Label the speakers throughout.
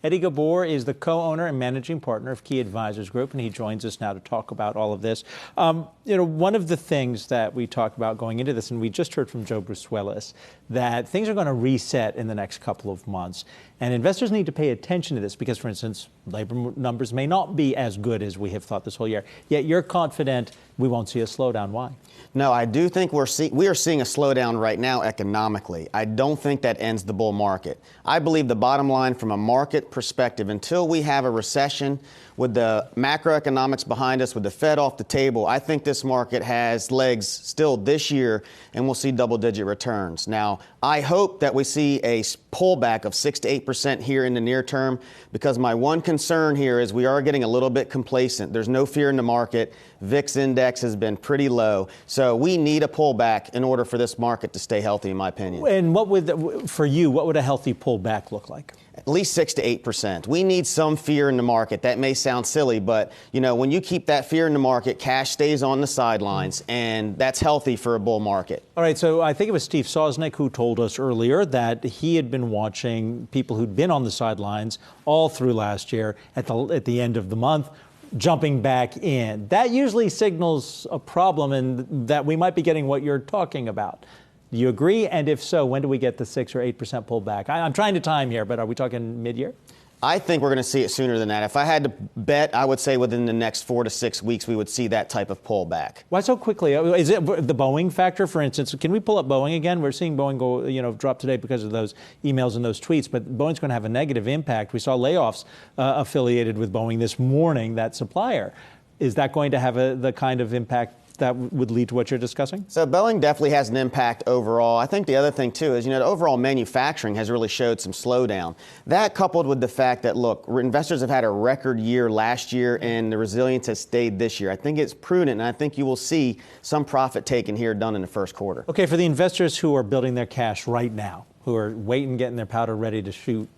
Speaker 1: Eddie Ghabour is the co-owner and managing partner of Key Advisors Group, and he joins us now to talk about all of this. One of the things that we talked about going into this, and we just heard from Joe Bruce-Willis, that things are going to reset in the next couple of months. And investors need to pay attention to this because, for instance, labor numbers may not be as good as we have thought this whole year. Yet you're confident we won't see a slowdown. Why?
Speaker 2: No, I do think we are seeing a slowdown right now economically. I don't think that ends the bull market. I believe the bottom line from a market perspective, until we have a recession with the macroeconomics behind us, with the Fed off the table, I think this market has legs still this year and we'll see double-digit returns. Now, I hope that we see a pullback of 6 to 8% here in the near term, because my one concern here is we are getting a little bit complacent. There's no fear in the market. VIX index has been pretty low. So we need a pullback in order for this market to stay healthy, in my opinion.
Speaker 1: And for you, what would a healthy pullback look like?
Speaker 2: At least 6 to 8%. We need some fear in the market. That may sound silly, but when you keep that fear in the market, cash stays on the sidelines, and that's healthy for a bull market.
Speaker 1: All right, so I think it was Steve Sosnick who told us earlier that he had been watching people who'd been on the sidelines all through last year at the end of the month, jumping back in. That usually signals a problem and that we might be getting what you're talking about. Do you agree? And if so, when do we get the 6 or 8% pullback? I'm trying to time here, but are we talking mid-year?
Speaker 2: I think we're going to see it sooner than that. If I had to bet, I would say within the next 4 to 6 weeks, we would see that type of pullback.
Speaker 1: Why so quickly? Is it the Boeing factor, for instance? Can we pull up Boeing again? We're seeing Boeing go, drop today because of those emails and those tweets, but Boeing's going to have a negative impact. We saw layoffs affiliated with Boeing this morning, that supplier. Is that going to have the kind of impact that would lead to what you're discussing?
Speaker 2: So Boeing definitely has an impact overall. I think the other thing, too, is, the overall manufacturing has really showed some slowdown. That coupled with the fact that, look, investors have had a record year last year and the resilience has stayed this year. I think it's prudent, and I think you will see some profit taken here done in the first quarter.
Speaker 1: Okay, for the investors who are building their cash right now, who are waiting, getting their powder ready to shoot,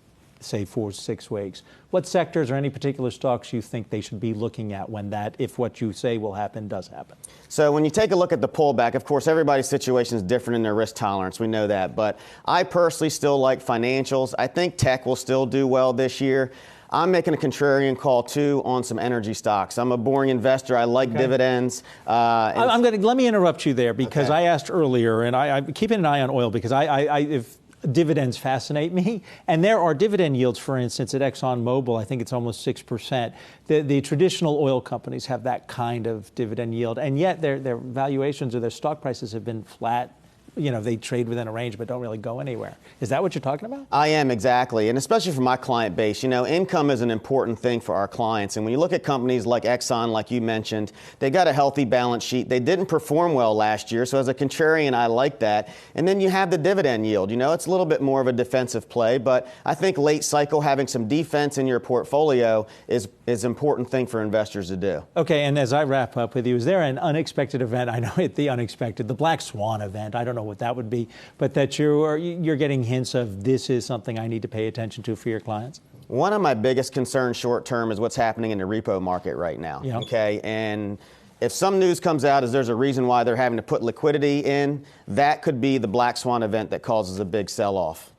Speaker 1: say 4 to 6 weeks, what sectors or any particular stocks you think they should be looking at when if what you say will happen does happen?
Speaker 2: So when you take a look at the pullback, of course, everybody's situation is different in their risk tolerance. We know that. But I personally still like financials. I think tech will still do well this year. I'm making a contrarian call, too, on some energy stocks. I'm a boring investor. I like dividends.
Speaker 1: Let me interrupt you there because I asked earlier, and I'm keeping an eye on oil because if dividends fascinate me. And there are dividend yields, for instance, at ExxonMobil. I think it's almost 6%. The traditional oil companies have that kind of dividend yield, and yet their valuations or their stock prices have been flat. They trade within a range but don't really go anywhere. Is that what you're talking about?
Speaker 2: I am, exactly. And especially for my client base, income is an important thing for our clients. And when you look at companies like Exxon, like you mentioned, they got a healthy balance sheet. They didn't perform well last year. So as a contrarian, I like that. And then you have the dividend yield. It's a little bit more of a defensive play. But I think late cycle, having some defense in your portfolio is an important thing for investors to do.
Speaker 1: Okay, and as I wrap up with you, is there an unexpected event? I know the black swan event. I don't know what that would be, but that you're getting hints of this is something I need to pay attention to for your clients?
Speaker 2: One of my biggest concerns short term is what's happening in the repo market right now.
Speaker 1: Yeah.
Speaker 2: Okay, and if some news comes out as there's a reason why they're having to put liquidity in, that could be the black swan event that causes a big sell-off.